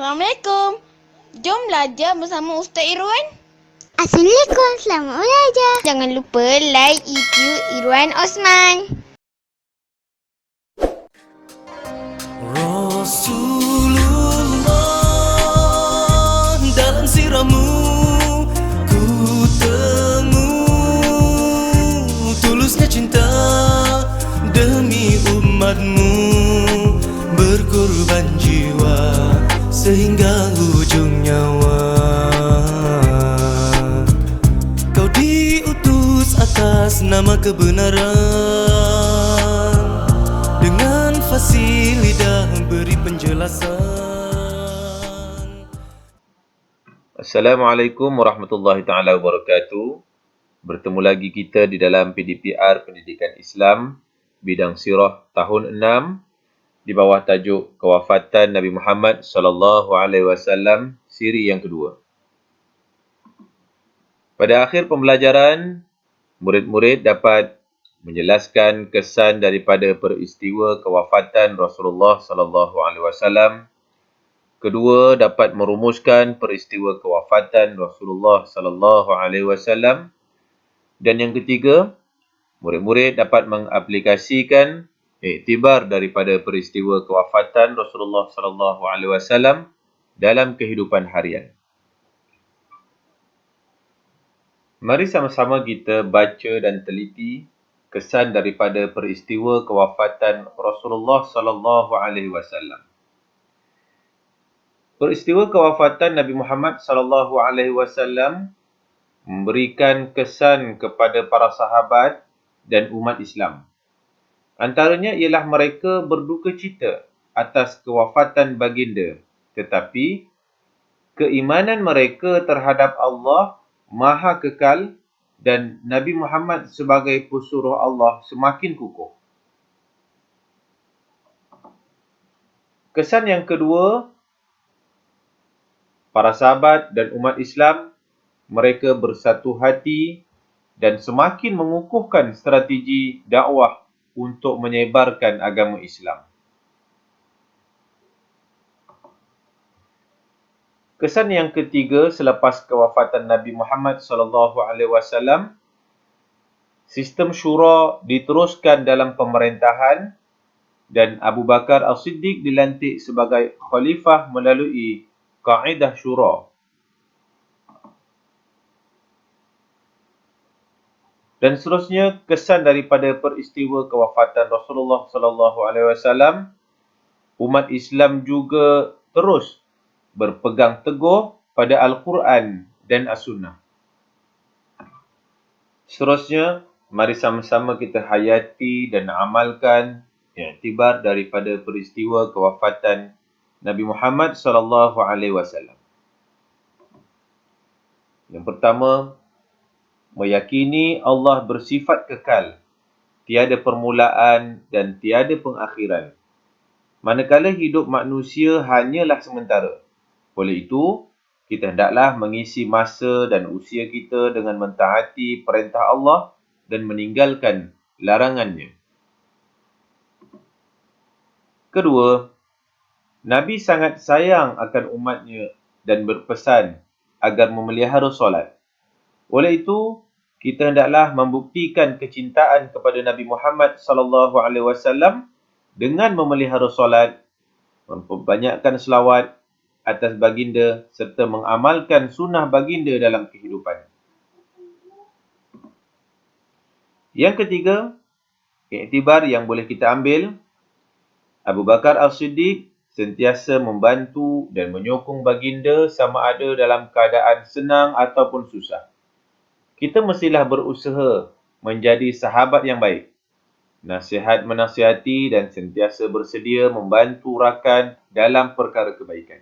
Assalamualaikum. Jom belajar bersama Ustaz Irwan. Assalamualaikum, selamat belajar. Jangan lupa like YouTube Irwan Osman. Rasulullah, dalam siramu ku temu tulusnya cinta demi umatmu, berkorban jiwa sehingga ujung nyawa. Kau diutus atas nama kebenaran, dengan fasih lidah beri penjelasan. Assalamualaikum warahmatullahi taala wabarakatuh. Bertemu lagi kita di dalam PDPR Pendidikan Islam bidang sirah tahun 6 di bawah tajuk Kewafatan Nabi Muhammad sallallahu alaihi wasallam siri yang kedua. Pada akhir pembelajaran, murid-murid dapat menjelaskan kesan daripada peristiwa kewafatan Rasulullah sallallahu alaihi wasallam. Kedua, dapat merumuskan peristiwa kewafatan Rasulullah sallallahu alaihi wasallam. Dan yang ketiga, murid-murid dapat mengaplikasikan iktibar daripada peristiwa kewafatan Rasulullah sallallahu alaihi wasallam dalam kehidupan harian. Mari sama-sama kita baca dan teliti kesan daripada peristiwa kewafatan Rasulullah sallallahu alaihi wasallam. Peristiwa kewafatan Nabi Muhammad sallallahu alaihi wasallam memberikan kesan kepada para sahabat dan umat Islam. Antaranya ialah mereka berduka cita atas kewafatan baginda, tetapi keimanan mereka terhadap Allah Maha Kekal dan Nabi Muhammad sebagai pesuruh Allah semakin kukuh. Kesan yang kedua, para sahabat dan umat Islam, mereka bersatu hati dan semakin mengukuhkan strategi dakwah untuk menyebarkan agama Islam. Kesan yang ketiga, selepas kewafatan Nabi Muhammad sallallahu alaihi wasallam, sistem syura diteruskan dalam pemerintahan dan Abu Bakar As-Siddiq dilantik sebagai khalifah melalui kaedah syura. Dan seterusnya, kesan daripada peristiwa kewafatan Rasulullah sallallahu alaihi wasallam, umat Islam juga terus berpegang teguh pada Al-Quran dan As-Sunnah. Seterusnya, mari sama-sama kita hayati dan amalkan iktibar daripada peristiwa kewafatan Nabi Muhammad sallallahu alaihi wasallam. Yang pertama, meyakini Allah bersifat kekal, tiada permulaan dan tiada pengakhiran. Manakala hidup manusia hanyalah sementara. Oleh itu, kita hendaklah mengisi masa dan usia kita dengan mentaati perintah Allah dan meninggalkan larangannya. Kedua, Nabi sangat sayang akan umatnya dan berpesan agar memelihara solat. Oleh itu, kita hendaklah membuktikan kecintaan kepada Nabi Muhammad sallallahu alaihi wasallam dengan memelihara solat, memperbanyakkan selawat atas baginda serta mengamalkan sunnah baginda dalam kehidupan. Yang ketiga, iktibar yang boleh kita ambil, Abu Bakar As-Siddiq sentiasa membantu dan menyokong baginda sama ada dalam keadaan senang ataupun susah. Kita mestilah berusaha menjadi sahabat yang baik, nasihat menasihati dan sentiasa bersedia membantu rakan dalam perkara kebaikan.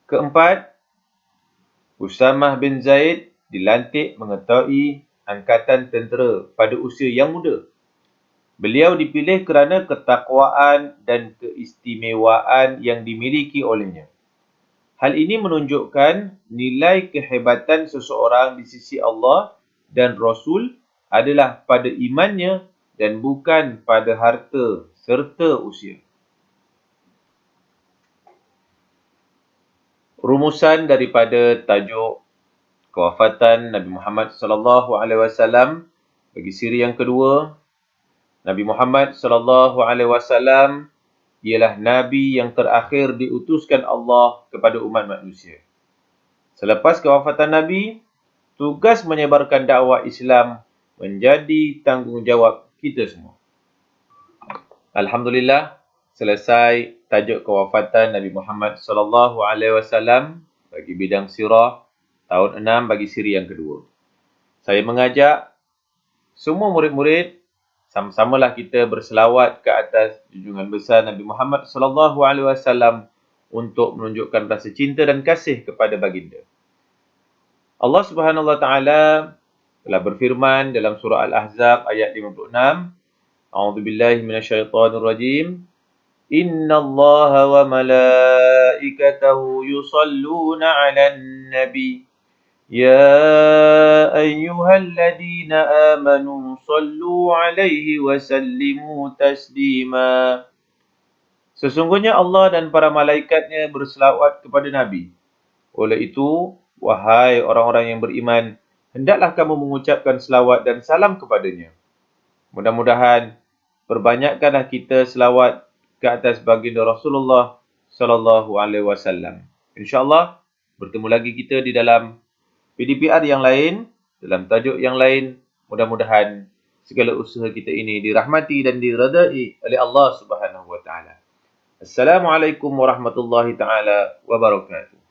Keempat, Usamah bin Zaid dilantik mengetuai angkatan tentera pada usia yang muda. Beliau dipilih kerana ketakwaan dan keistimewaan yang dimiliki olehnya. Hal ini menunjukkan nilai kehebatan seseorang di sisi Allah dan Rasul adalah pada imannya dan bukan pada harta serta usia. rumusan daripada tajuk kewafatan Nabi Muhammad sallallahu alaihi wasallam bagi siri yang kedua. Nabi Muhammad sallallahu alaihi wasallam ialah nabi yang terakhir diutuskan Allah kepada umat manusia. Selepas kewafatan Nabi, tugas menyebarkan dakwah Islam menjadi tanggungjawab kita semua. Alhamdulillah, selesai tajuk kewafatan Nabi Muhammad sallallahu alaihi wasallam bagi bidang sirah tahun 6 bagi siri yang kedua. Saya mengajak semua murid-murid sama-samalah kita berselawat ke atas junjungan besar Nabi Muhammad sallallahu alaihi wasallam untuk menunjukkan rasa cinta dan kasih kepada baginda. Allah Subhanahu wa taala telah berfirman dalam surah Al-Ahzab ayat 56, A'udzubillahi minasyaitonir rajim. Innallaha wa malaikatahu yusalluna 'alan nabi. Ya ayyuhalladzina amanu sallu 'alaihi wa sallimu taslima. Sesungguhnya Allah dan para malaikatnya berselawat kepada Nabi. Oleh itu, wahai orang-orang yang beriman, hendaklah kamu mengucapkan selawat dan salam kepadanya. Mudah-mudahan perbanyakkanlah kita selawat ke atas baginda Rasulullah sallallahu alaihi wasallam. Insya-Allah bertemu lagi kita di dalam PDPR yang lain, dalam tajuk yang lain. Mudah-mudahan segala usaha kita ini dirahmati dan diredai oleh Allah Subhanahu wa taala. Assalamualaikum warahmatullahi taala wabarakatuh.